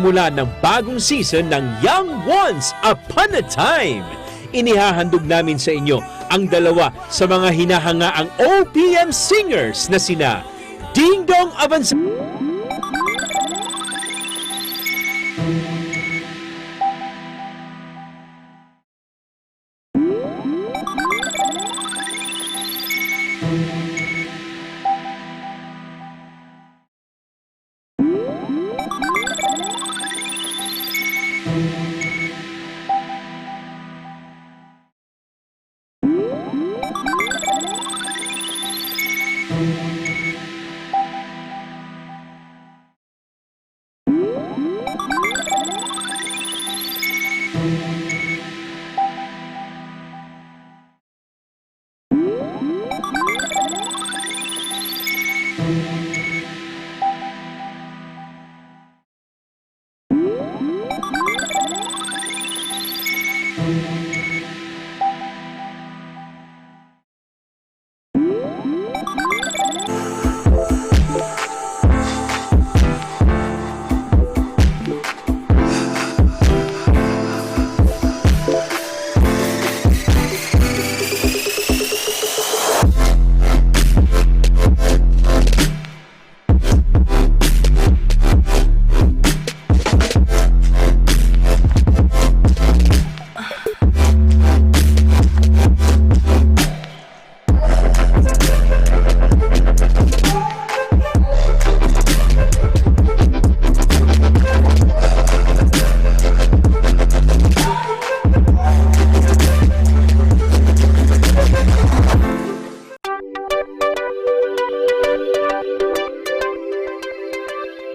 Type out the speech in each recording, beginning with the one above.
pagsisimula ng bagong season ng Young Once Upon a Time. Inihahandog namin sa inyo ang dalawa sa mga hinahangaang OPM singers na sina Ding Dong Avanza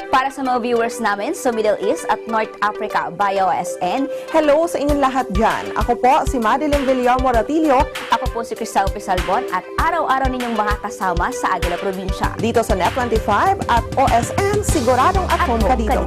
Para sa mga viewers namin sa Middle East at North Africa via OSN. Hello sa inyong lahat dyan. Ako po si Madeline Villar Moratillo. Ako po si Cristal Pisalbon at araw-araw ninyong makakasama sa Aguila Provincia. Dito sa Net25 at OSN, siguradong at home ka dito.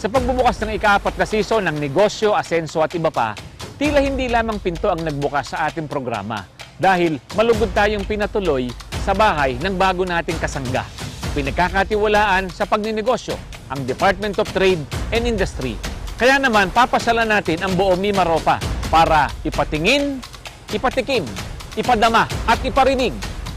Sa pagbubukas ng ika-4 na season ng Negosyo, Asenso at iba pa, tila hindi lamang pinto ang nagbukas sa ating programa dahil malugod tayong pinatuloy sa bahay ng bago nating kasangga. Pinagkakatiwalaan sa pagninegosyo ang Department of Trade and Industry. Kaya naman papasalan natin ang buong Mimaropa para ipatingin, ipatikim, ipadama at iparinig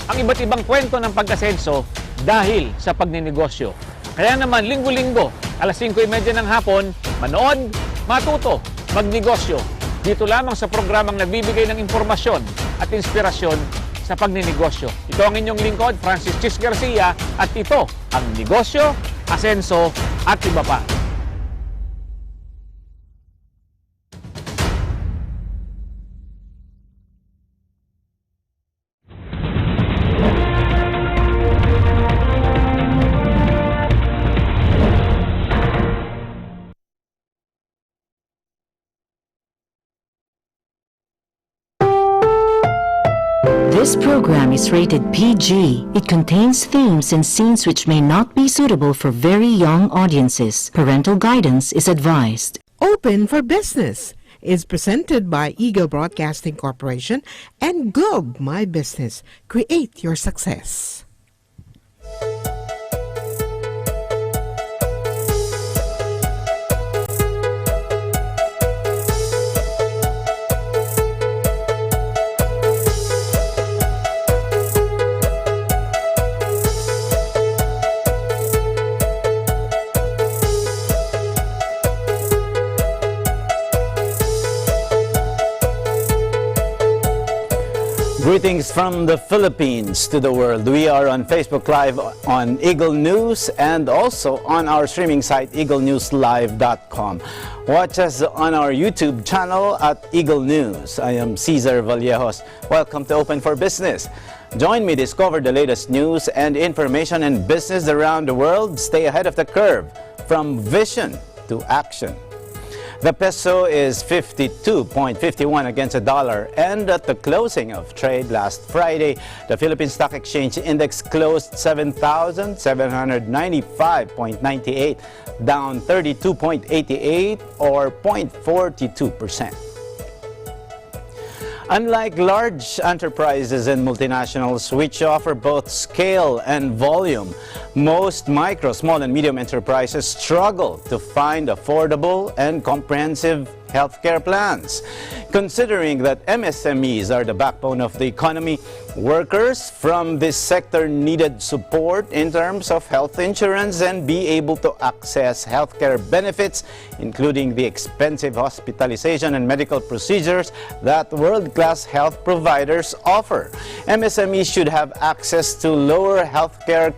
ang iba't ibang kwento ng pag-asenso dahil sa pagninegosyo. Kaya naman linggo-linggo, alas 5:30 ng hapon, manood, matuto, magnegosyo. Dito lamang sa programang nagbibigay ng impormasyon at inspirasyon sa pagninegosyo. Ito ang inyong lingkod, Francis Chis Garcia, at ito ang Negosyo, Asenso at iba pa. This program is rated PG. It contains themes and scenes which may not be suitable for very young audiences. Parental guidance is advised. Open for Business is presented by Eagle Broadcasting Corporation and Globe My Business. Create your success. Greetings from the Philippines to the world. We are on Facebook Live on Eagle News and also on our streaming site eaglenewslive.com. Watch us on our YouTube channel at Eagle News. I am Cesar Vallejos. Welcome to Open for Business. Join me discover the latest news and information in business around the world. Stay ahead of the curve from vision to action. The peso is 52.51 against the dollar, and at the closing of trade last Friday, the Philippine Stock Exchange Index closed 7,795.98, down 32.88 or 0.42%. Unlike large enterprises and multinationals, which offer both scale and volume, most micro, small, and medium enterprises struggle to find affordable and comprehensive healthcare plans. Considering that MSMEs are the backbone of the economy, workers from this sector needed support in terms of health insurance and be able to access healthcare benefits, including the expensive hospitalization and medical procedures that world-class health providers offer. MSMEs should have access to lower healthcare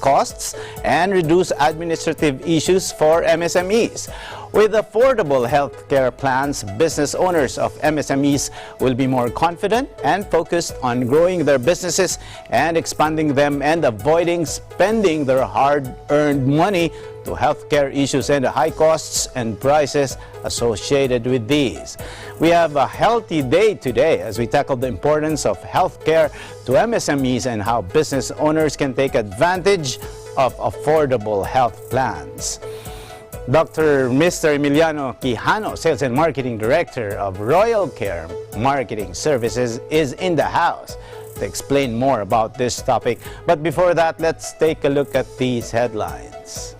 costs and reduce administrative issues for MSMEs. With affordable healthcare plans, business owners of MSMEs will be more confident and focused on growing their businesses and expanding them and avoiding spending their hard-earned money to healthcare issues and the high costs and prices associated with these. We have a healthy day today as we tackle the importance of healthcare to MSMEs and how business owners can take advantage of affordable health plans. Dr. Mr. Emiliano Quijano, Sales and Marketing Director of Royal Care Marketing Services, is in the house to explain more about this topic. But before that, let's take a look at these headlines.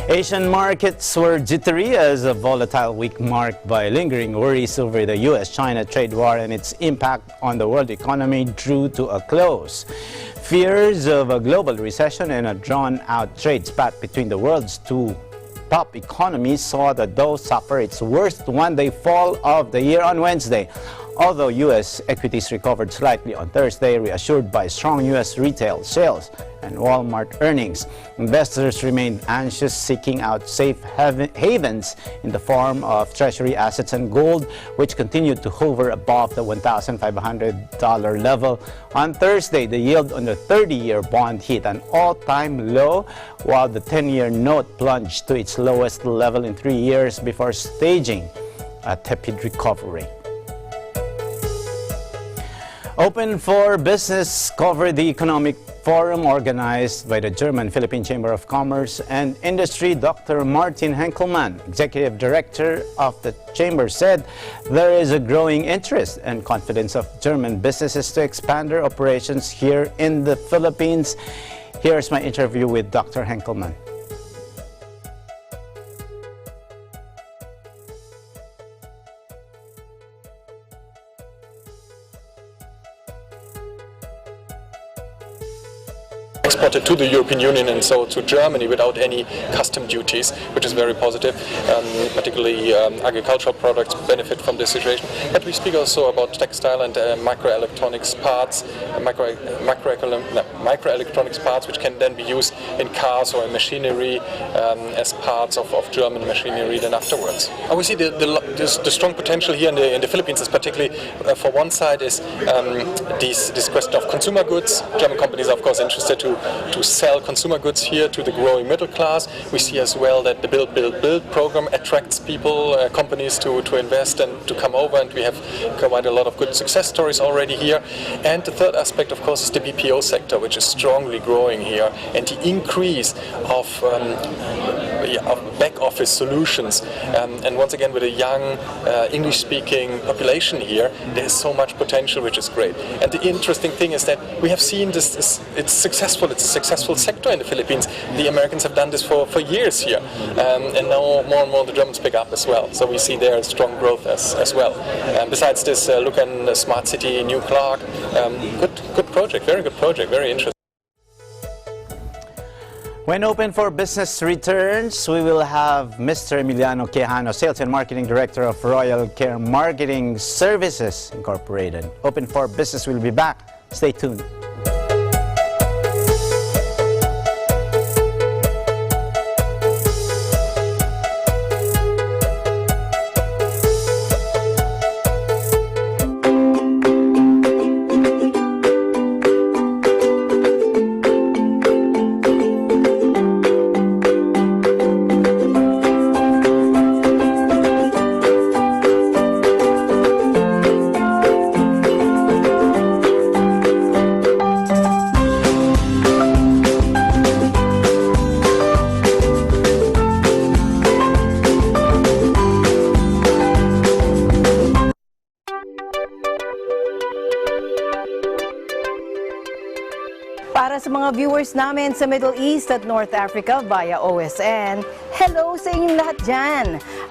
Asian markets were jittery as a volatile week marked by lingering worries over the US-China trade war and its impact on the world economy drew to a close. Fears of a global recession and a drawn-out trade spat between the world's two top economies saw the Dow suffer its worst one-day fall of the year on Wednesday. Although U.S. equities recovered slightly on Thursday, reassured by strong U.S. retail sales and Walmart earnings, investors remained anxious, seeking out safe havens in the form of treasury assets and gold, which continued to hover above the $1,500 level. On Thursday, the yield on the 30-year bond hit an all-time low, while the 10-year note plunged to its lowest level in 3 years before staging a tepid recovery. Open for Business covered the economic forum organized by the German-Philippine Chamber of Commerce and Industry. Dr. Martin Henkelmann, Executive Director of the Chamber, said there is a growing interest and confidence of German businesses to expand their operations here in the Philippines. Here's my interview with Dr. Henkelmann. Exported to the European Union and so to Germany without any custom duties, which is very positive. Particularly agricultural products benefit from this situation. But we speak also about textile and microelectronics parts, microelectronics parts, which can then be used in cars or in machinery as parts of German machinery then afterwards. And we see the strong potential here in the Philippines is particularly for one side is this question of consumer goods. German companies are of course interested to sell consumer goods here to the growing middle class. We see as well that the Build program attracts people, companies to invest and to come over, and we have quite a lot of good success stories already here. And the third aspect, of course, is the BPO sector, which is strongly growing here, and the increase of back office solutions. And once again, with a young English-speaking population here, there is so much potential, which is great. And the interesting thing is that we have seen this it's successful. It's a successful sector in the Philippines. The Americans have done this for years here, and now more and more the Germans pick up as well. So we see there strong growth as well. Besides this, look at Smart City, New Clark, good project, very good project, very interesting. When Open for Business returns, we will have Mr. Emiliano Quijano, Sales and Marketing Director of Royal Care Marketing Services Incorporated. Open for Business will be back. Stay tuned. Para sa mga viewers namin sa Middle East at North Africa via OSN, hello sa inyong lahat dyan!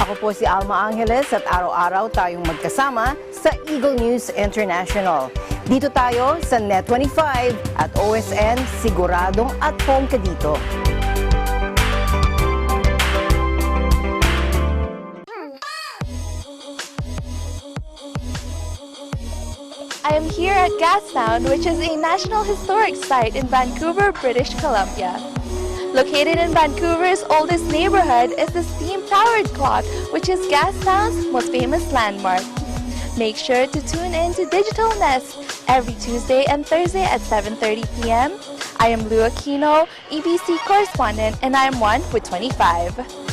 Ako po si Alma Angeles at araw-araw tayong magkasama sa Eagle News International. Dito tayo sa Net25 at OSN, siguradong at home ka dito. I am here at Gastown, which is a National Historic Site in Vancouver, British Columbia. Located in Vancouver's oldest neighborhood is the steam-powered clock, which is Gastown's most famous landmark. Make sure to tune in to Digital Nest every Tuesday and Thursday at 7:30 p.m. I am Lou Aquino, EBC correspondent, and I am one with 25.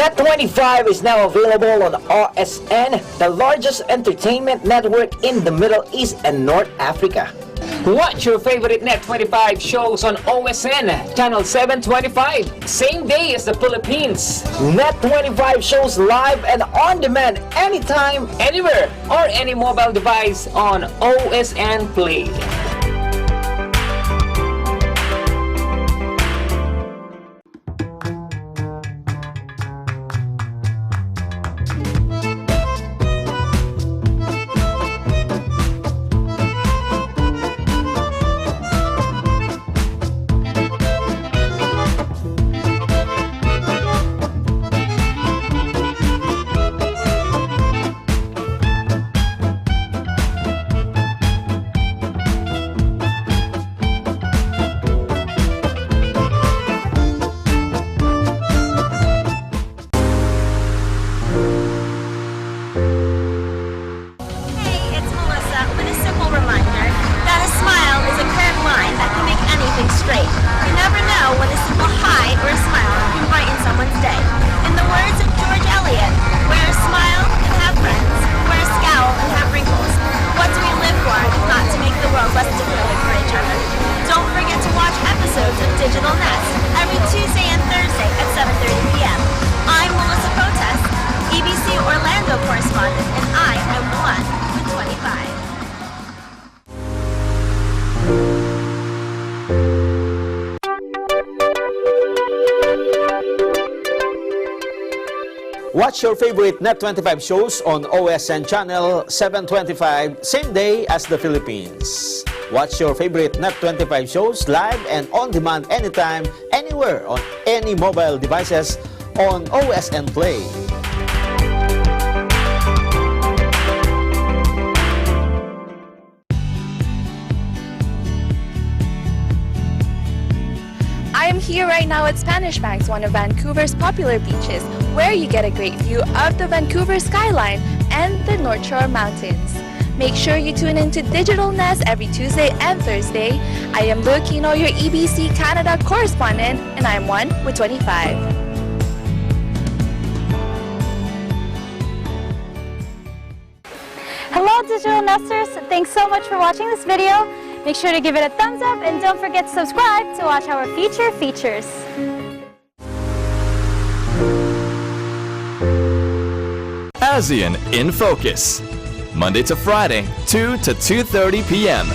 Net25 is now available on OSN, the largest entertainment network in the Middle East and North Africa. Watch your favorite Net25 shows on OSN, channel 725, same day as the Philippines. Net25 shows live and on demand anytime, Anywhere or any mobile device on OSN Play. Digital Nest every Tuesday and Thursday at 7:30 p.m. I'm Melissa Protest, EBC Orlando correspondent, and I am one with 25. Watch your favorite Net25 shows on OSN channel 725, same day as the Philippines. Watch your favorite Net25 shows live and on demand anytime, anywhere on any mobile devices on OSN Play. I am here right now at Spanish Banks, one of Vancouver's popular beaches, where you get a great view of the Vancouver skyline and the North Shore Mountains. Make sure you tune into Digital Nest every Tuesday and Thursday. I am Lou Aquino, your EBC Canada correspondent, and I am one with 25. Hello Digital Nesters, thanks so much for watching this video. Make sure to give it a thumbs up and don't forget to subscribe to watch our future features. ASEAN in Focus, Monday to Friday, 2 to 2:30 p.m.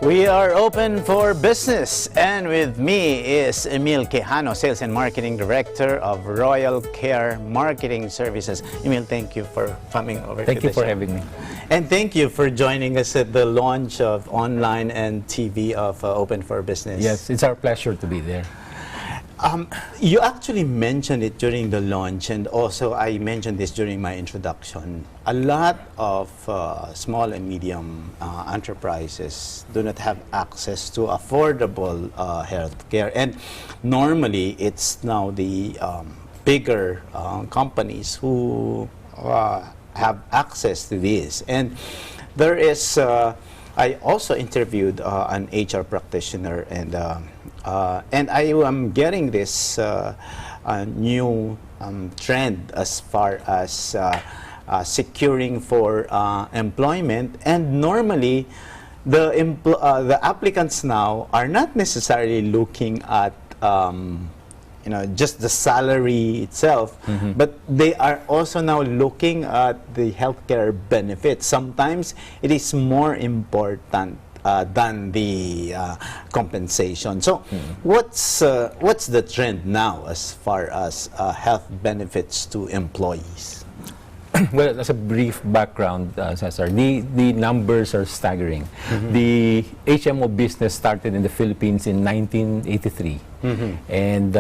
We are open for business, and with me is Emil Quijano, Sales and Marketing Director of Royal Care Marketing Services. Emil, thank you for coming over. Thank you for having me. And thank you for joining us at the launch of online and TV of Open for Business. Yes, it's our pleasure to be there. You actually mentioned it during the launch, and also I mentioned this during my introduction. A lot of small and medium enterprises do not have access to affordable health care, and normally it's now the bigger companies who have access to this. And there is, I also interviewed an HR practitioner, and I am getting this new trend as far as securing for employment. And normally, the applicants now are not necessarily looking at just the salary itself, but they are also now looking at the healthcare benefits. Sometimes it is more important than the compensation. So, what's the trend now as far as health benefits to employees? Well, as a brief background, Cesar, the numbers are staggering. The HMO business started in the Philippines in 1983, and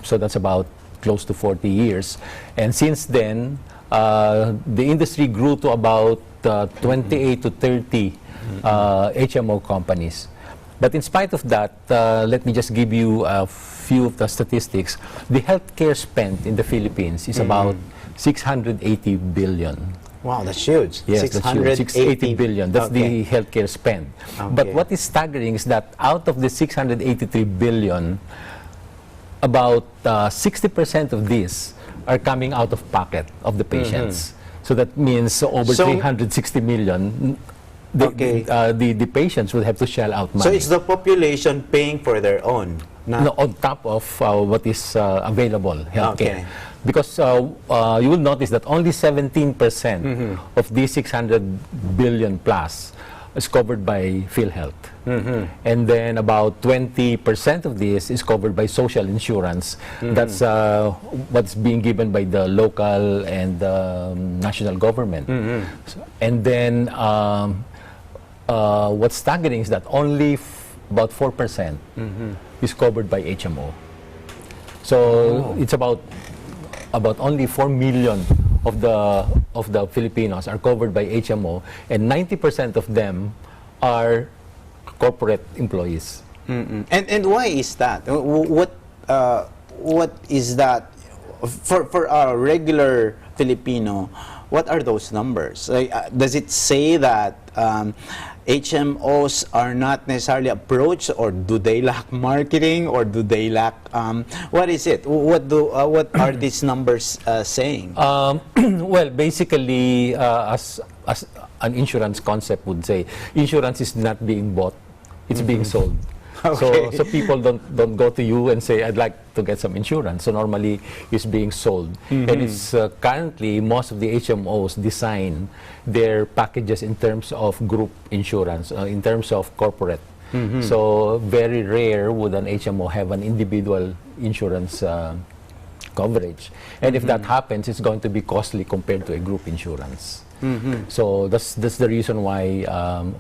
so that's about close to 40 years. And since then, the industry grew to about 28 to 30 HMO companies. But in spite of that, let me just give you a few of the statistics. The healthcare spent in the Philippines is about 680 billion. Wow, that's huge. Yes, that's huge. 680 billion. That's the healthcare spend. But what is staggering is that out of the 683 billion, about 60% of this are coming out of pocket of the patients. So that means over 360 million. The patients will have to shell out money. So it's the population paying for their own? No, on top of what is available healthcare. Because you will notice that only 17% of these 600 billion plus is covered by PhilHealth. And then about 20% of this is covered by social insurance. That's what's being given by the local and national government. And then what's staggering is that only about 4% is covered by HMO. So it's about only 4 million of the Filipinos are covered by HMO, and 90% of them are corporate employees. And why is that? What is that for a regular Filipino? What are those numbers? Does it say that HMOs are not necessarily approached, or do they lack marketing, or do they lack what is it? What are these numbers saying? Well, basically, as an insurance concept would say, insurance is not being bought; it's being sold. So people don't go to you and say, I'd like to get some insurance. So normally it's being sold. And it's currently most of the HMOs design their packages in terms of group insurance, in terms of corporate. So very rare would an HMO have an individual insurance coverage. And if that happens, it's going to be costly compared to a group insurance. So that's the reason why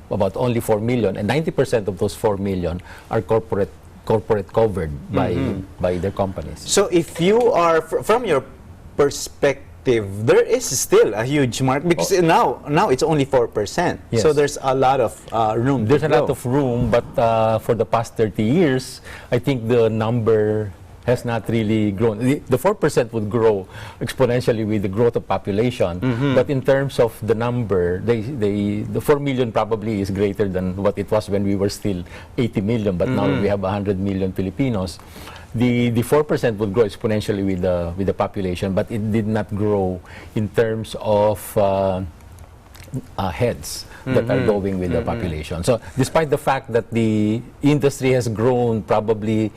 about only 4 million, and 90% of those 4 million are corporate covered by their companies. So if you are, from your perspective, there is still a huge market, because now it's only 4%. Yes. So there's a lot of room. There's a lot of room, but for the past 30 years, I think the number has not really grown. The 4% would grow exponentially with the growth of population, but in terms of the number, the 4 million probably is greater than what it was when we were still 80 million, but now we have 100 million Filipinos. The 4% would grow exponentially with the population, but it did not grow in terms of heads that are going with the population. So despite the fact that the industry has grown probably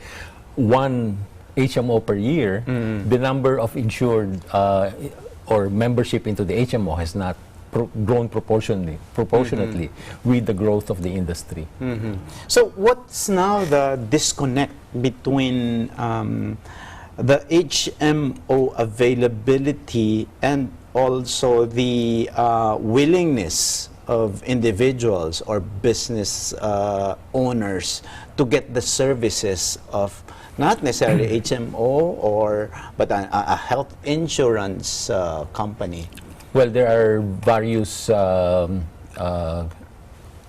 one HMO per year, the number of insured or membership into the HMO has not grown proportionately with the growth of the industry. So what's now the disconnect between the HMO availability and also the willingness of individuals or business owners to get the services of not necessarily HMO but a health insurance company? Well, there are various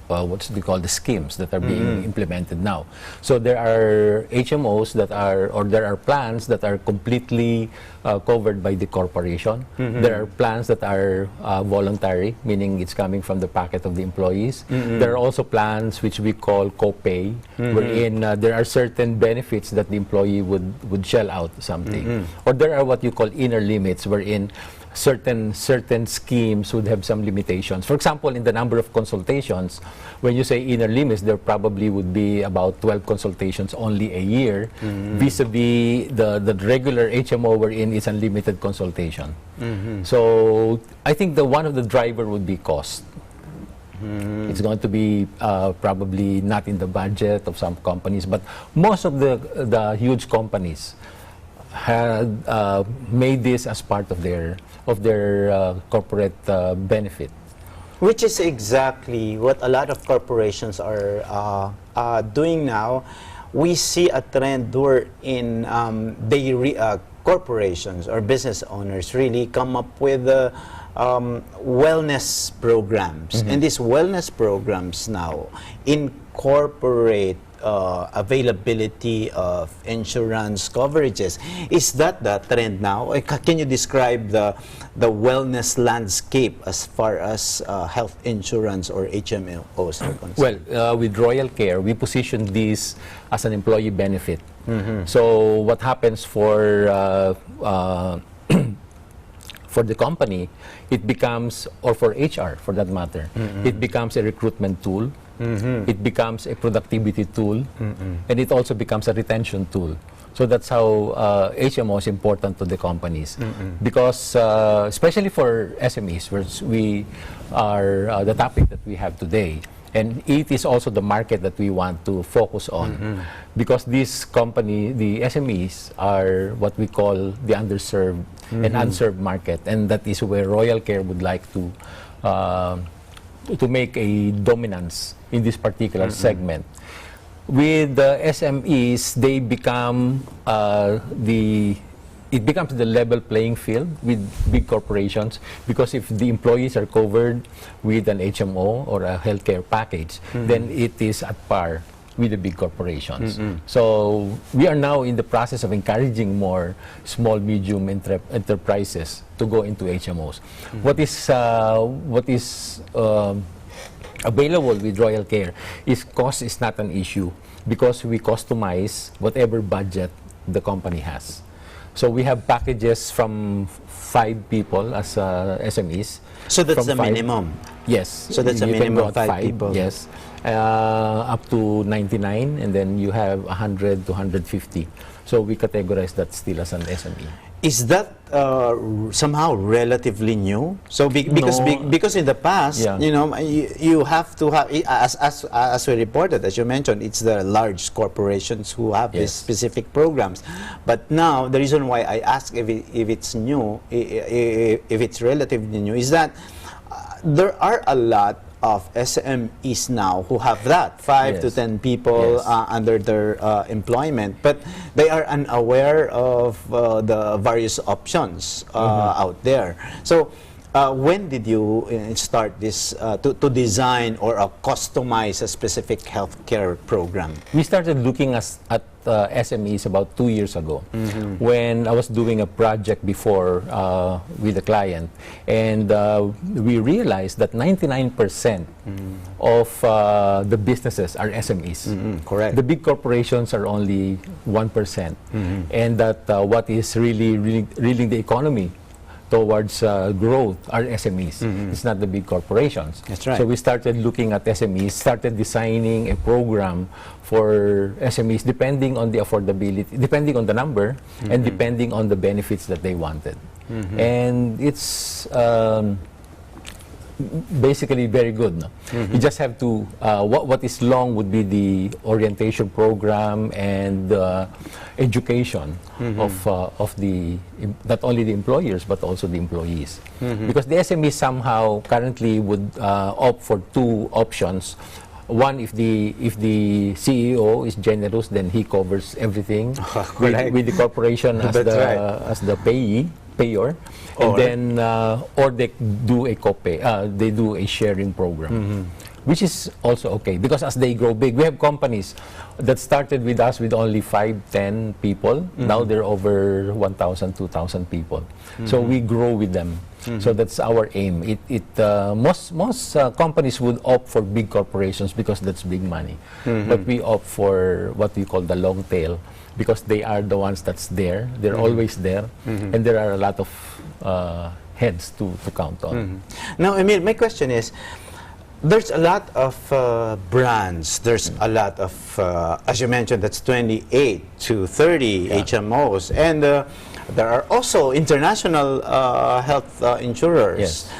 what's they call the schemes that are being implemented now. So there are HMOs that are, or there are plans that are completely covered by the corporation. There are plans that are voluntary, meaning it's coming from the pocket of the employees. There are also plans which we call co-pay, wherein there are certain benefits that the employee would shell out something. Or there are what you call inner limits, wherein certain schemes would have some limitations. For example, in the number of consultations, when you say inner limits, there probably would be about 12 consultations only a year, vis-a-vis the regular HMO wherein it's unlimited consultation. So I think one of the driver would be cost. It's going to be probably not in the budget of some companies, but most of the huge companies had made this as part of their corporate benefit. Which is exactly what a lot of corporations are doing now. We see a trend wherein corporations or business owners really come up with wellness programs. And these wellness programs now incorporate availability of insurance coverages. Is that the trend now? Can you describe the wellness landscape as far as health insurance or HMOs are concerned? Well, with Royal Care, we position this as an employee benefit. So what happens for the company, it becomes, or for HR for that matter, it becomes a recruitment tool. It becomes a productivity tool, and it also becomes a retention tool. So that's how HMO is important to the companies, because especially for SMEs, which we are the topic that we have today, and it is also the market that we want to focus on, because this company, the SMEs, are what we call the underserved and unserved market, and that is where Royal Care would like to make a dominance in this particular segment. With the SMEs, they become it becomes the level playing field with big corporations, because if the employees are covered with an HMO or a healthcare package, then it is at par with the big corporations. So we are now in the process of encouraging more small, medium enterprises to go into HMOs. What is available with Royal Care is cost is not an issue, because we customize whatever budget the company has. So we have packages from 5 people as SMEs. So that's the minimum? Yes. So that's a minimum of 5 people? Yes. Up to 99, and then you have 100 to 150. So we categorize that still as an SME. Is that somehow relatively new? So because in the past, you know, you have to have, as we reported, as you mentioned, it's the large corporations who have these specific programs. But now the reason why I ask if it's new, if it's relatively new, is that there are a lot of SMEs now who have that 5 to 10 people under their employment, but they are unaware of the various options out there. So when did you start this to design or customize a specific healthcare program? We started looking at SMEs about 2 years ago, when I was doing a project before with a client, and we realized that 99% of the businesses are SMEs. Correct. The big corporations are only 1%, and that what is really the economy towards growth are SMEs. It's not the big corporations. That's right. So we started looking at SMEs, started designing a program for SMEs depending on the affordability, depending on the number, and depending on the benefits that they wanted. And it's basically very good. No? You just have to, what is long would be the orientation program and education of the, not only the employers, but also the employees. Because the SME somehow currently would opt for two options. One, if the CEO is generous, then he covers everything with the corporation as the payer, and then or they do a copay, they do a sharing program, which is also okay, because as they grow big, we have companies that started with us with only 5-10 people. Now they're over 1,000, 2,000 people. So we grow with them. So that's our aim. Most companies would opt for big corporations because that's big money. But we opt for what we call the long tail, because they are the ones that's there. They're always there, and there are a lot of heads to count on. Now, Emil, my question is, there's a lot of brands. There's a lot of, as you mentioned, that's 28 to 30 HMOs, and there are also international health insurers. Yes.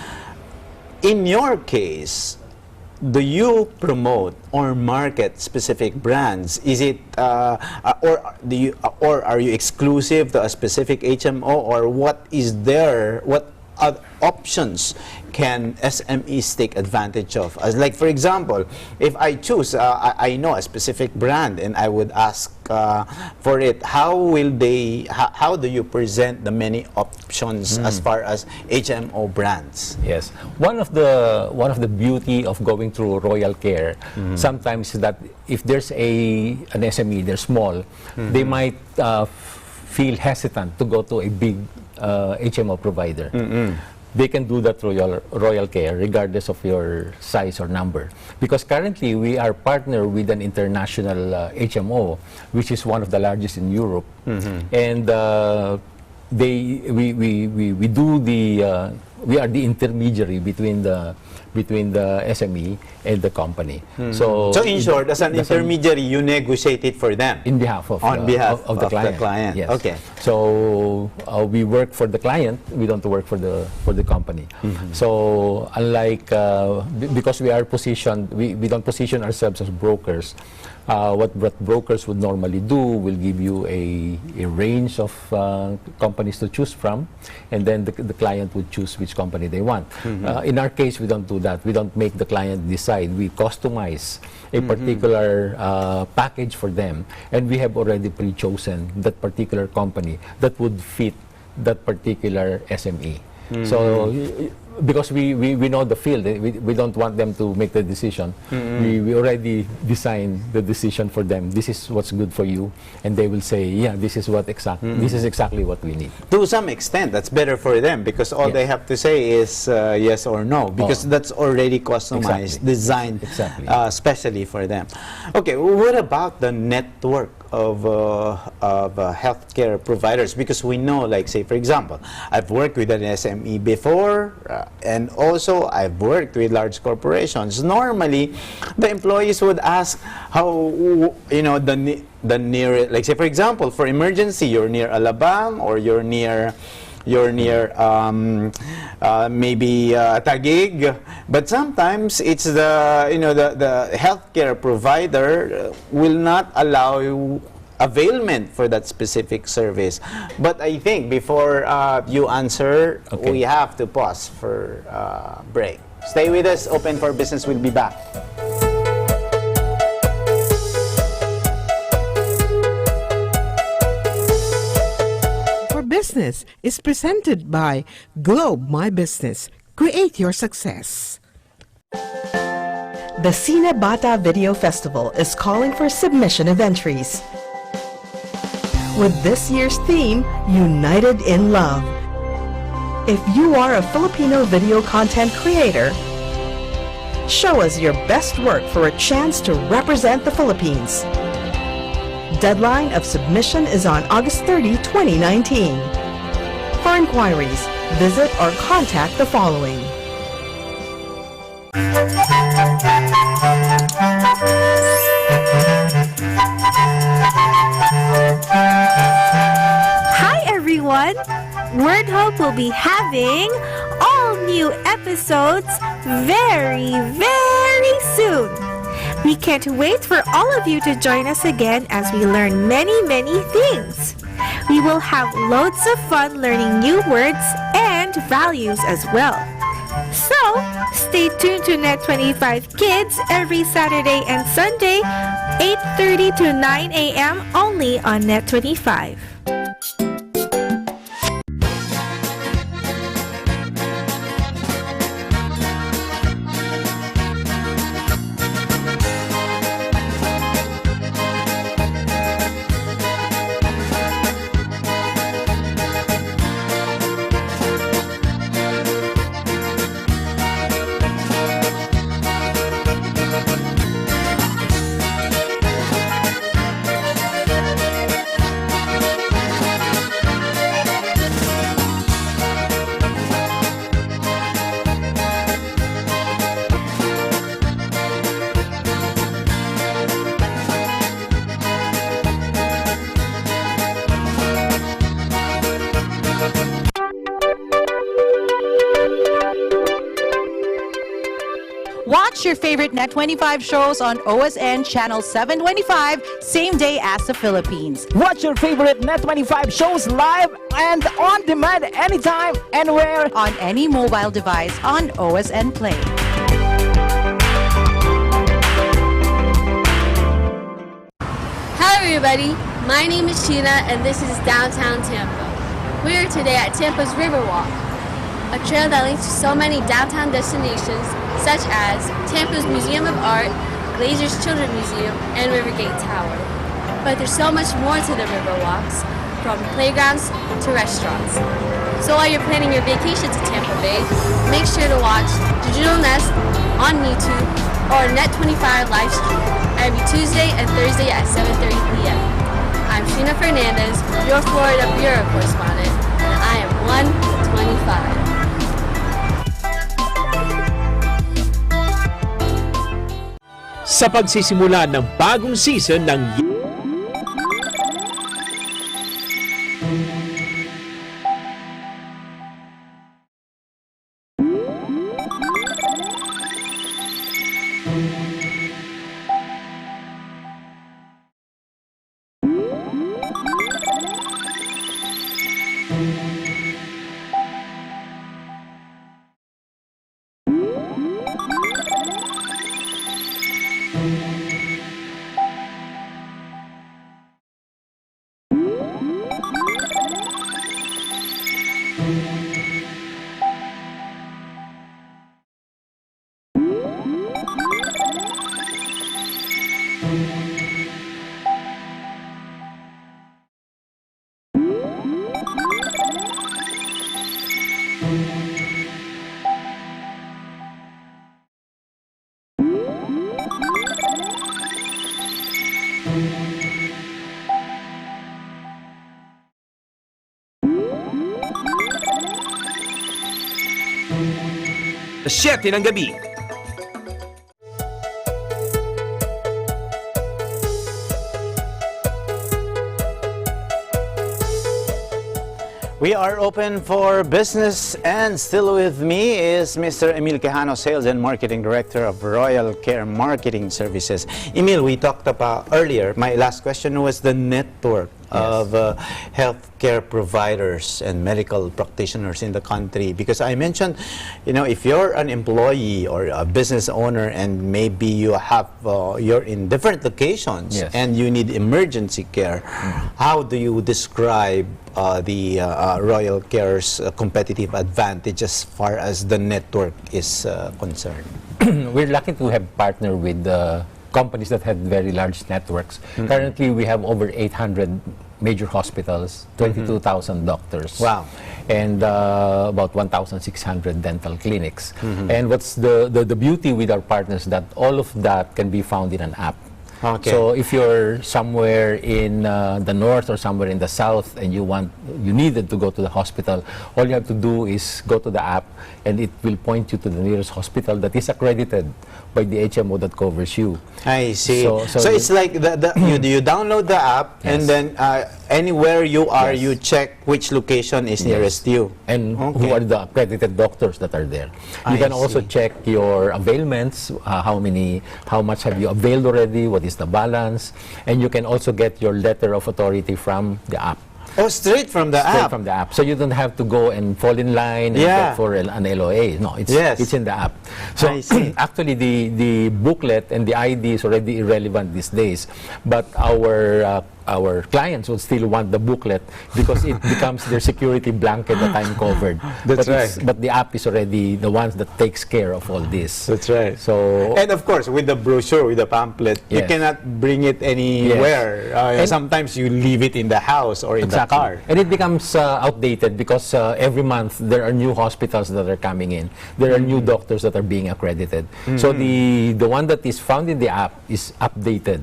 In your case, do you promote or market specific brands? Is it or are you exclusive to a specific HMO, or what is there? What other options can SMEs take advantage of? As like, for example, if I choose, I know a specific brand and I would ask for it, how do you present the many options as far as HMO brands? Yes, one of the beauty of going through Royal Care sometimes is that if there's an SME, they're small, they might feel hesitant to go to a big HMO provider. They can do that through Royal Care regardless of your size or number, because currently we are partnered with an international HMO, which is one of the largest in Europe, and we are the intermediary between the SME and the company. So in short, as an intermediary, you negotiate it for them in behalf of the client. Yes. Okay. So we work for the client. We don't work for the company. So unlike because we are positioned, we don't position ourselves as brokers. What brokers would normally do will give you a range of companies to choose from, and then the client would choose which company they want. In our case, we don't do that. We don't make the client decide. We customize a particular package for them, and we have already pre-chosen that particular company that would fit that particular SME. So because we know the field, we don't want them to make the decision. We already designed the decision for them. This is what's good for you, and they will say, yeah, this is exactly what we need. To some extent, that's better for them, because all they have to say is yes or no, because that's already customized, designed especially for them. Okay, what about the network of healthcare providers? Because we know, like, say for example, I've worked with an SME before, and also I've worked with large corporations. Normally, the employees would ask how, you know, the near, like say for example, for emergency, you're near Alabang, or you're near maybe Taguig, but sometimes it's the healthcare provider will not allow availment for that specific service. But I think before you answer, we have to pause for break. Stay with us. Open for Business will be back. Business is presented by Globe My Business. Create your success. The Cine Bata Video Festival is calling for submission of entries, with this year's theme, United in Love. If you are a Filipino video content creator, show us your best work for a chance to represent the Philippines. Deadline of submission is on August 30, 2019. For inquiries, visit or contact the following. Hi everyone! Word Hub will be having all new episodes very, very soon. We can't wait for all of you to join us again as we learn many, many things. We will have loads of fun learning new words and values as well. So, stay tuned to Net25 Kids every Saturday and Sunday, 8:30 to 9 a.m. only on Net25. Watch your favorite Net25 shows on OSN Channel 725, same day as the Philippines. Watch your favorite Net25 shows live and on demand anytime, anywhere, on any mobile device on OSN Play. Hi everybody, my name is Sheena and this is Downtown Tampa. We are today at Tampa's Riverwalk, a trail that links to so many downtown destinations such as Tampa's Museum of Art, Glazer's Children's Museum, and Rivergate Tower. But there's so much more to the Riverwalks, from playgrounds to restaurants. So while you're planning your vacation to Tampa Bay, make sure to watch Digital Nest on YouTube or Net25 live stream every Tuesday and Thursday at 7:30 p.m. I'm Sheena Fernandez, your Florida Bureau correspondent, and I am 125. Sa pagsisimula ng bagong season ng Siyete ng gabi. We are open for business, and still with me is Mr. Emil Quijano, Sales and Marketing Director of Royal Care Marketing Services. Emil, we talked about earlier, my last question was the network of healthcare providers and medical practitioners in the country, because I mentioned, you know, if you're an employee or a business owner and maybe you have you're in different locations and you need emergency care, how do you describe the Royal Care's competitive advantage as far as the network is concerned? We're lucky to have partnered with companies that have very large networks. Currently, we have over 800 major hospitals, 22,000 doctors. Wow. And about 1,600 dental clinics. And what's the beauty with our partners, that all of that can be found in an app. Okay. So if you're somewhere in the north or somewhere in the south and you needed to go to the hospital, all you have to do is go to the app and it will point you to the nearest hospital that is accredited by the HMO that covers you. I see. So it's like you download the app and then anywhere you are, you check which location is nearest you. And who are the accredited doctors that are there. You can also check your availments, how much have you availed already, what is the balance, and you can also get your letter of authority from the app. Oh, straight from the app? Straight from the app. So you don't have to go and fall in line and get for an LOA. No, it's in the app. So actually the booklet and the ID is already irrelevant these days. But our clients would still want the booklet because it becomes their security blanket that I'm covered. That's right. But the app is already the ones that takes care of all this. That's right. So and of course, with the brochure, with the pamphlet, you cannot bring it anywhere. Sometimes you leave it in the house or in the car. And it becomes outdated because every month there are new hospitals that are coming in. There are new doctors that are being accredited. So the one that is found in the app is updated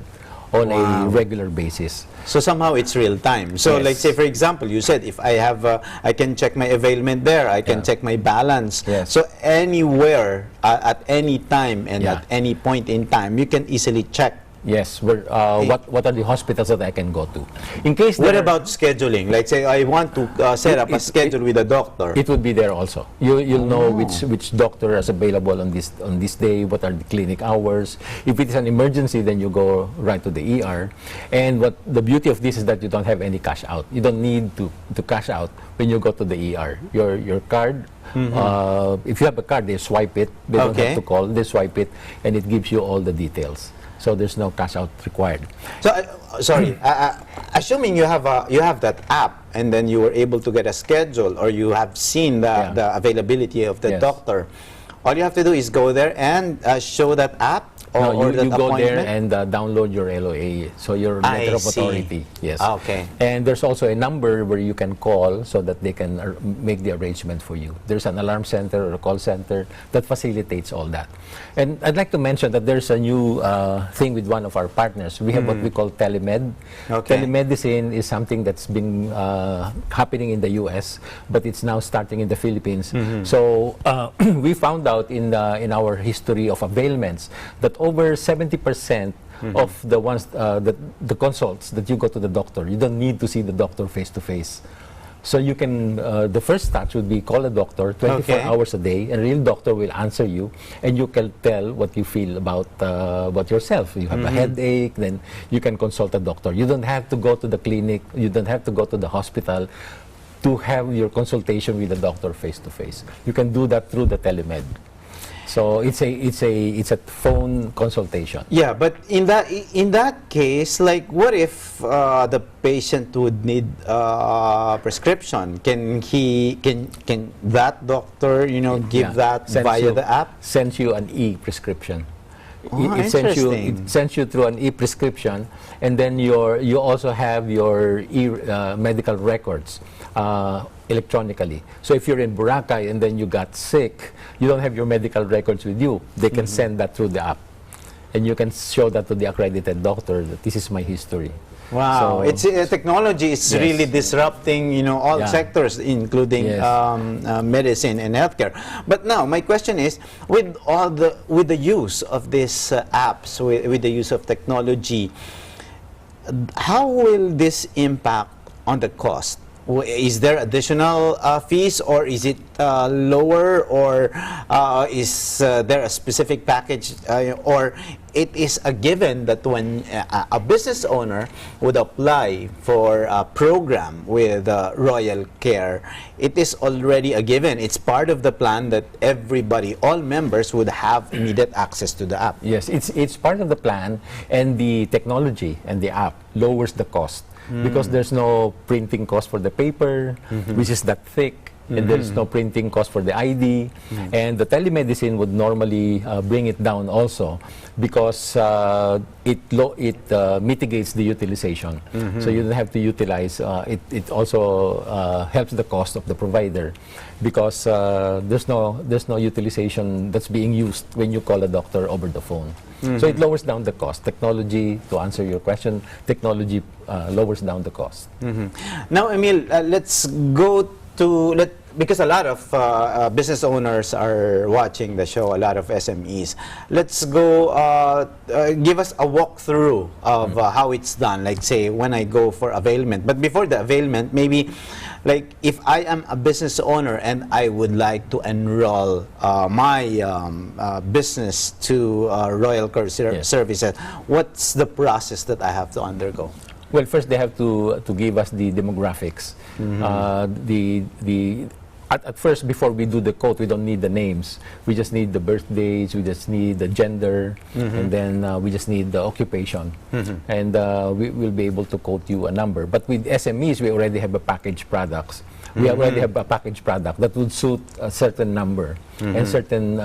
on a regular basis. So somehow it's real time. So like say for example, you said if I have, I can check my availment there, I can check my balance. So anywhere, at any time and at any point in time, you can easily check. Yes, what are the hospitals that I can go to? In case what about scheduling? Like say I want to set up a schedule with a doctor. It would be there also. You'll know which doctor is available on this day, what are the clinic hours. If it is an emergency, then you go right to the ER. And what the beauty of this is that you don't have any cash out. You don't need to cash out when you go to the ER. Your card, if you have a card, they swipe it. They don't have to call. They swipe it, and it gives you all the details. So there's no cash out required. So, sorry, assuming you have that app and then you were able to get a schedule or you have seen the availability of the doctor, all you have to do is go there and show that app or you go there and download your LOA, so your letter of authority. Yes. Okay. And there's also a number where you can call so that they can make the arrangement for you. There's an alarm center or a call center that facilitates all that. And I'd like to mention that there's a new thing with one of our partners. We have what we call telemed. Telemedicine is something that's been happening in the US, but it's now starting in the Philippines. So we found out in our history of availments that over 70% of the ones the consults that you go to the doctor, you don't need to see the doctor face to face. So you can, the first touch would be call a doctor 24 hours a day, and a real doctor will answer you, and you can tell what you feel about yourself. You have a headache, then you can consult a doctor. You don't have to go to the clinic, you don't have to go to the hospital to have your consultation with the doctor face to face. You can do that through the telemed. So it's a phone consultation. Yeah, but in that case, like, what if the patient would need prescription? Can that doctor, give that via the app? Sends you an e-prescription. It sends you through an e-prescription, and then you also have your medical records electronically. So if you're in Boracay and then you got sick, you don't have your medical records with you. They can send that through the app, and you can show that to the accredited doctor that this is my history. Wow, so, technology is really disrupting, all sectors, including medicine and healthcare. But now, my question is, with the use of these apps, with the use of technology, how will this impact on the cost? Is there additional fees, or is it lower, or is there a specific package, or it is a given that when a business owner would apply for a program with Royal Care, it is already a given. It's part of the plan that everybody, all members, would have immediate access to the app. Yes, it's part of the plan, and the technology and the app lowers the cost. Because there's no printing cost for the paper, which is that thick, and there is no printing cost for the ID, and the telemedicine would normally bring it down also because it mitigates the utilization. So you don't have to utilize. It also helps the cost of the provider because there's no utilization that's being used when you call a doctor over the phone. So it lowers down the cost. Technology, to answer your question, technology lowers down the cost. Now, Emil, let's go to because a lot of business owners are watching the show, a lot of SMEs. Let's go give us a walkthrough of how it's done. Like say when I go for availment, but before the availment, maybe like if I am a business owner and I would like to enroll my business to Royal Care Services, what's the process that I have to undergo? Well, first they have to give us the demographics. At first, before we do the quote, we don't need the names. We just need the birth dates, we just need the gender, and then we just need the occupation. And we will be able to quote you a number. But with SMEs, we already have a packaged products. We already have a packaged product that would suit a certain number and certain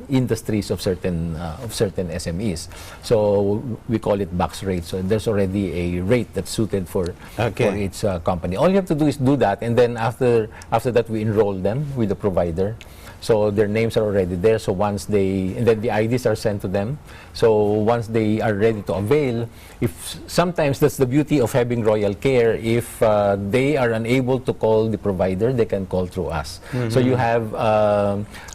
industries of certain SMEs. So we call it box rate. So there's already a rate that's suited for each company. All you have to do is do that, and then after that we enroll them with the provider. So their names are already there. So once and then the IDs are sent to them. So once they are ready to avail, sometimes that's the beauty of having Royal Care. If they are unable to call the provider, they can call through us. So you have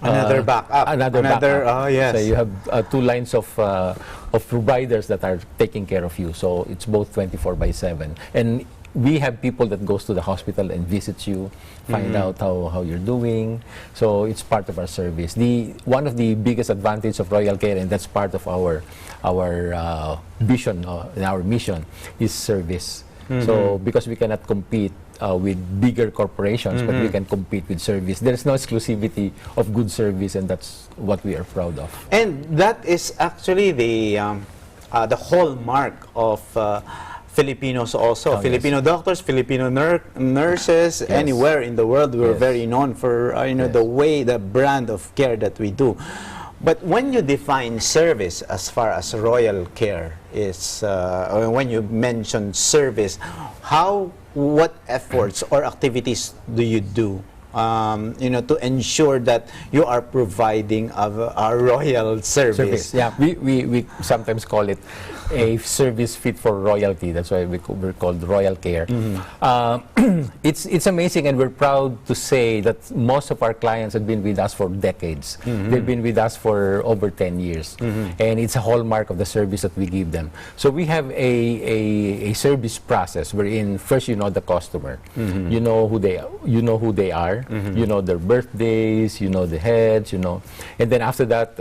another backup. Backup. Yes. So you have two lines of providers that are taking care of you. So it's both 24/7. And we have people that goes to the hospital and visits you, find out how you're doing. So it's part of our service. One of the biggest advantages of Royal Care, and that's part of our vision and our mission, is service. So because we cannot compete with bigger corporations, but we can compete with service. There's no exclusivity of good service, and that's what we are proud of. And that is actually the hallmark of Filipinos also. Filipino doctors, Filipino nurses, anywhere in the world, we're very known for the brand of care that we do. But when you define service as far as Royal Care is, or when you mention service, what efforts or activities do you do to ensure that you are providing a royal service? Yeah, we sometimes call it a service fit for royalty. That's why we're called Royal Care. It's amazing, and we're proud to say that most of our clients have been with us for decades. They've been with us for over 10 years, and it's a hallmark of the service that we give them. So we have a service process wherein first you know the customer, you know who they are, you know their birthdays, you know the heads, and then after that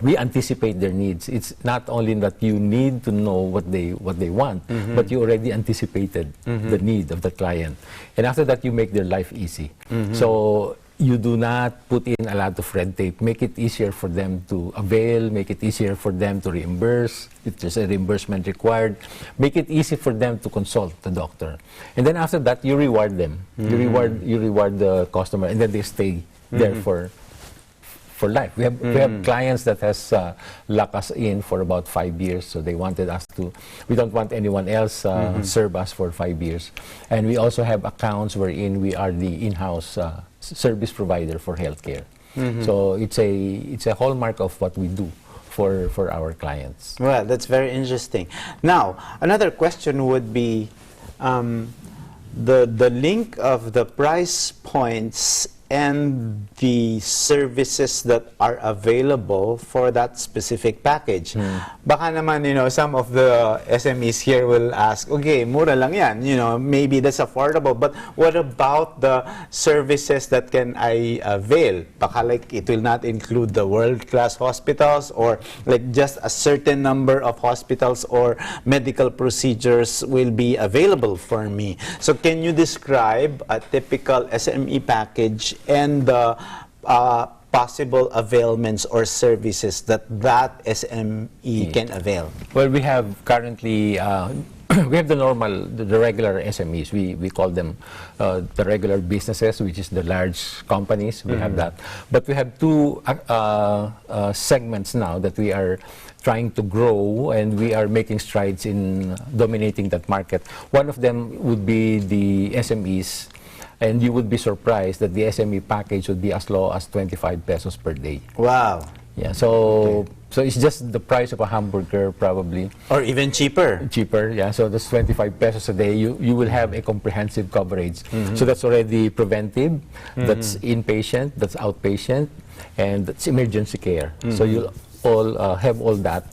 we anticipate their needs. It's not only that you need to know what they want, but you already anticipated the need of the client. And after that, you make their life easy. So you do not put in a lot of red tape. Make it easier for them to avail, make it easier for them to reimburse, if there's a reimbursement required. Make it easy for them to consult the doctor. And then after that, you reward them. You reward the customer, and then they stay there for life. We have clients that has locked us in for about 5 years, so they wanted us to. We don't want anyone else serve us for 5 years. And we also have accounts wherein we are the in-house service provider for healthcare. So it's a hallmark of what we do for our clients. Well, that's very interesting. Now, another question would be the link of the price points and the services that are available for that specific package. Baka naman, some of the SMEs here will ask, okay, mura lang yan, maybe that's affordable, but what about the services that can I avail? Baka like it will not include the world-class hospitals, or like just a certain number of hospitals or medical procedures will be available for me. So can you describe a typical SME package and the possible availments or services that SME can avail? Well, we have currently we have the normal, the regular SMEs. We call them the regular businesses, which is the large companies. We have that. But we have two segments now that we are trying to grow, and we are making strides in dominating that market. One of them would be the SMEs, and you would be surprised that the SME package would be as low as 25 pesos per day. Wow. Yeah, so it's just the price of a hamburger probably. Or even cheaper. Cheaper, yeah. So that's 25 pesos a day. You will have a comprehensive coverage. So that's already preventive, that's inpatient, that's outpatient, and that's emergency care. So you'll all have all that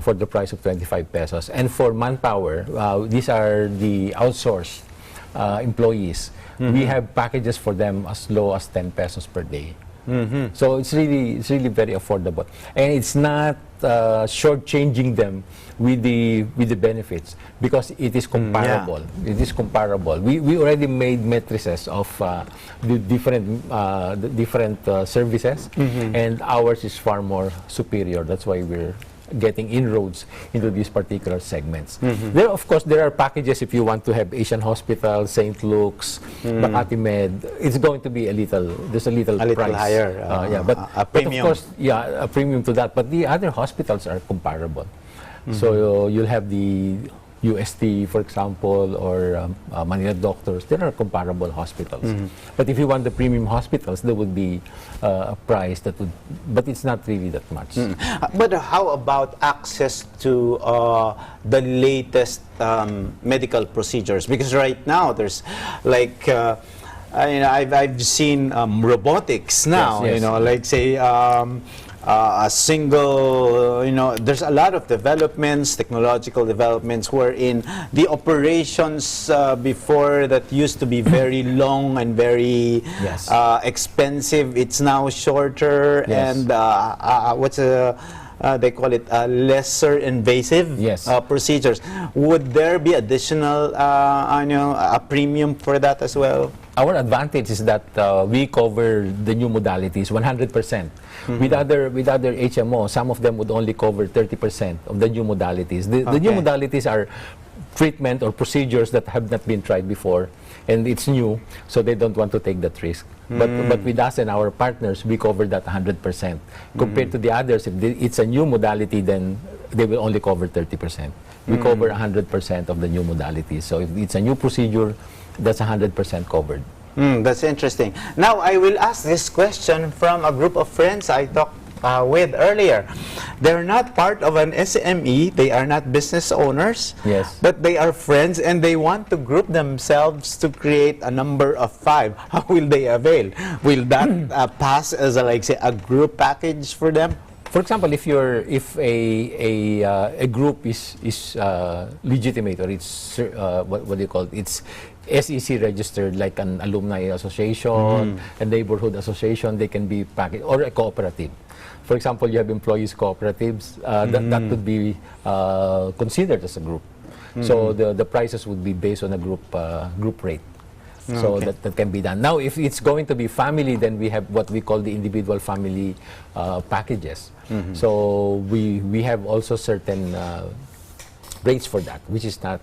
for the price of 25 pesos. And for manpower, these are the outsourced employees. We have packages for them as low as 10 pesos per day. So it's really very affordable, and it's not shortchanging them with the benefits, because it is comparable. It is comparable. We already made matrices of the different services, and ours is far more superior. That's why we're getting inroads into these particular segments. There, of course, there are packages if you want to have Asian Hospital, St. Luke's, Makati Med. It's going to be there's a little price higher. but a premium. But of course, a premium to that. But the other hospitals are comparable. So you'll have the UST, for example, or Manila Doctors. There are comparable hospitals. But if you want the premium hospitals, there would be a price that would, but it's not really that much. But how about access to the latest medical procedures? Because right now there's like I've seen robotics now. Yes. Like say. A single, there's a lot of developments, technological developments, wherein the operations before that used to be very long and very expensive, it's now shorter and they call it lesser invasive procedures. Would there be additional, a premium for that as well? Our advantage is that we cover the new modalities 100%. With other HMO, some of them would only cover 30% of the new modalities. The new modalities are treatment or procedures that have not been tried before, and it's new, so they don't want to take that risk. But with us and our partners, we cover that 100%. Compared to the others, if it's a new modality, then they will only cover 30%. We cover 100% of the new modalities. So if it's a new procedure, that's 100% covered. That's interesting. Now, I will ask this question from a group of friends I talked with earlier. They're not part of an SME, they are not business owners, but they are friends and they want to group themselves to create a number of 5. How will they avail? Will that pass as a group package for them? For example, if a group is legitimate, or it's what do you call it? It's SEC registered, like an alumni association, a neighborhood association, they can be packaged, or a cooperative. For example, you have employees cooperatives, that could be considered as a group. So the prices would be based on a group rate. So that can be done. Now, if it's going to be family, then we have what we call the individual family packages. So we have also certain rates for that, which is not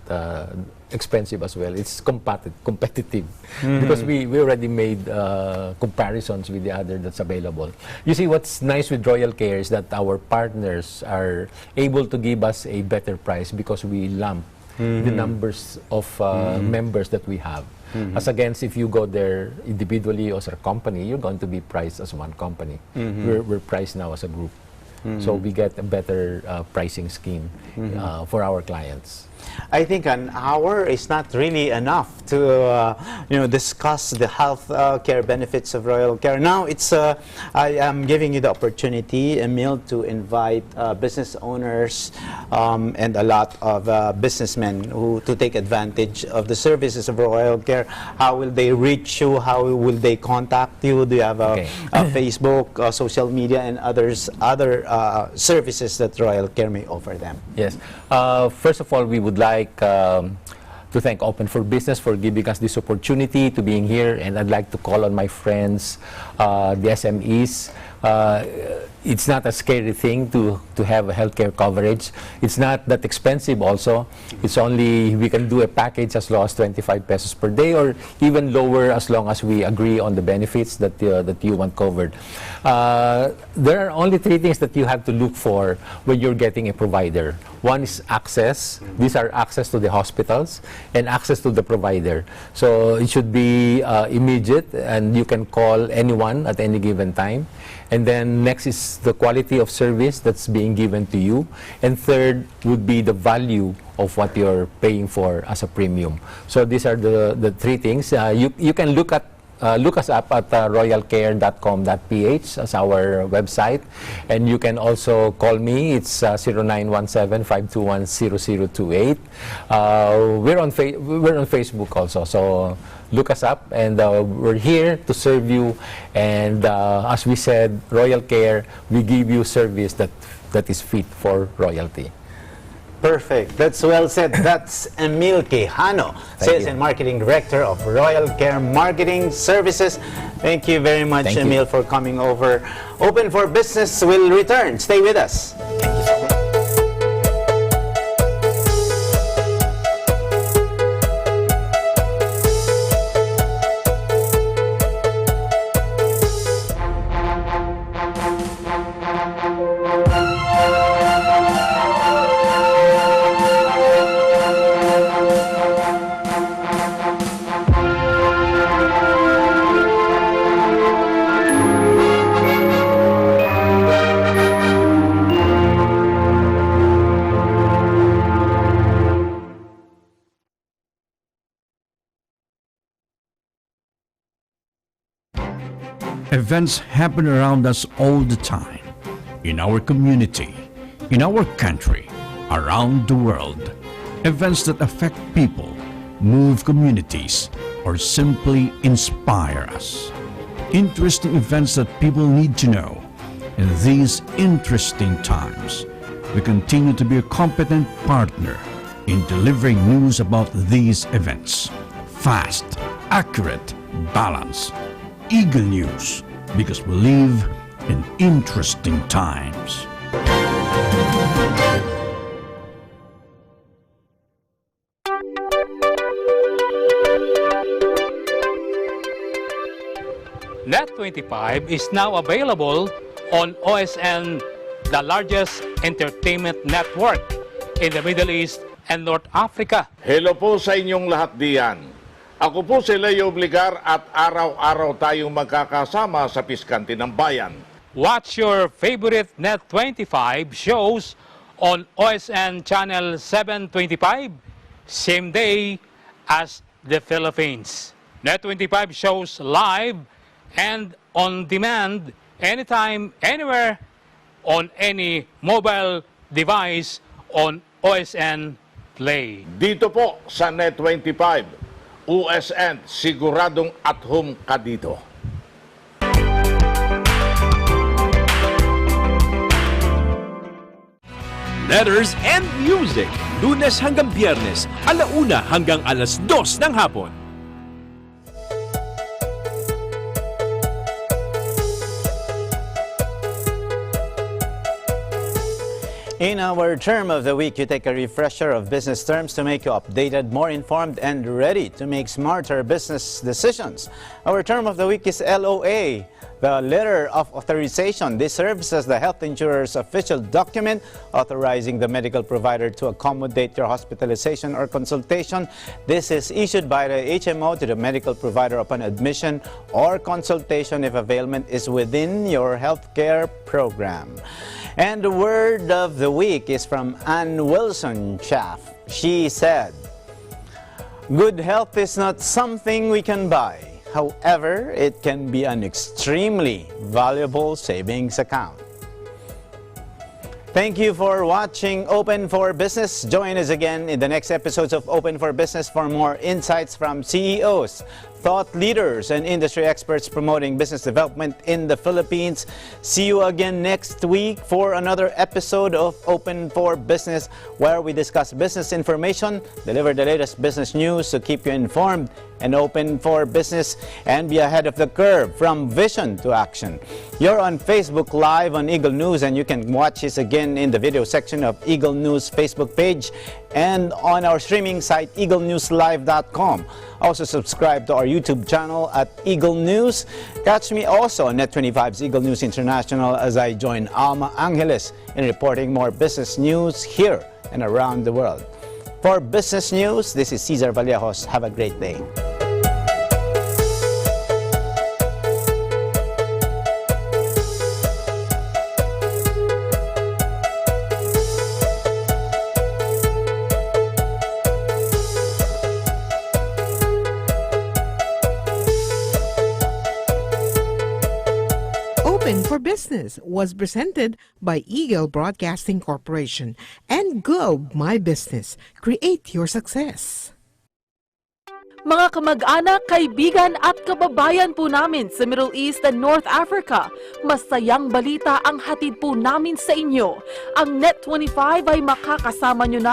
expensive as well. It's competitive because we already made comparisons with the other that's available. You see, what's nice with Royal Care is that our partners are able to give us a better price because we lump the numbers of members that we have. As against if you go there individually or as a company, you're going to be priced as one company. We're priced now as a group. So we get a better pricing scheme for our clients. I think an hour is not really enough to discuss the health care benefits of Royal Care. Now I am giving you the opportunity, Emil, to invite business owners and a lot of businessmen to take advantage of the services of Royal Care. How will they reach you? How will they contact you? Do you have a Facebook, social media, and other services that Royal Care may offer them? Yes. First of all, we would like thank Open for Business for giving us this opportunity to being here, and I'd like to call on my friends, the SMEs. It's not a scary thing to have a healthcare coverage. It's not that expensive also. It's only, we can do a package as low as 25 pesos per day, or even lower as long as we agree on the benefits that you want covered. There are only 3 things that you have to look for when you're getting a provider. One is access. These are access to the hospitals and access to the provider. So it should be immediate, and you can call anyone at any given time. And then next is the quality of service that's being given to you. And third would be the value of what you're paying for as a premium. So these are the 3 things. You can look us up at royalcare.com.ph as our website, and you can also call me. It's 0917-521-0028. We're on Facebook also, so look us up, and we're here to serve you. And as we said, Royal Care, we give you service that is fit for royalty. Perfect. That's well said. That's Emil Quijano, Sales and Marketing Director of Royal Care Marketing Services. Thank you very much, Emil, for coming over. Open for Business will return. Stay with us. Events happen around us all the time, in our community, in our country, around the world. Events that affect people, move communities, or simply inspire us. Interesting events that people need to know. In these interesting times, we continue to be a competent partner in delivering news about these events. Fast, accurate, balanced. Eagle News, because we live in interesting times. Net25 is now available on OSN, the largest entertainment network in the Middle East and North Africa. Hello po sa inyong lahat diyan. Ako po si Leo Obligar at araw-araw tayong magkakasama sa Piskante ng Bayan. Watch your favorite Net25 shows on OSN Channel 725, same day as the Philippines. Net25 shows live and on demand anytime, anywhere, on any mobile device on OSN Play. Dito po sa Net25. OSN, siguradong at home ka dito. Letters and Music, Lunes hanggang Biyernes, 1:00 hanggang 2:00 ng hapon. In our term of the week, you take a refresher of business terms to make you updated, more informed, and ready to make smarter business decisions. Our term of the week is LOA, the Letter of Authorization. This serves as the health insurer's official document authorizing the medical provider to accommodate your hospitalization or consultation. This is issued by the HMO to the medical provider upon admission or consultation if availment is within your healthcare program. And the word of the week is from Ann Wilson Chaff. She said, "Good health is not something we can buy. However, it can be an extremely valuable savings account." Thank you for watching Open for Business. Join us again in the next episodes of Open for Business for more insights from CEOs, thought leaders and industry experts promoting business development in the Philippines. See you again next week for another episode of Open for Business, where we discuss business information, deliver the latest business news to keep you informed and open for business and be ahead of the curve from vision to action. You're on Facebook Live on Eagle News, and you can watch this again in the video section of Eagle News Facebook page and on our streaming site eaglenewslive.com. Also subscribe to our YouTube channel at Eagle News. Catch me also on Net25's Eagle News International as I join Alma Angeles in reporting more business news here and around the world. For Business News, this is Cesar Vallejos. Have a great day. Open for Business was presented by Eagle Broadcasting Corporation and Globe My Business. Create your success. Mga kamag-anak, kaibigan at kababayan po namin sa Middle East and North Africa, masayang balita ang hatid po namin sa inyo. Ang Net25 ay makakasama nyo na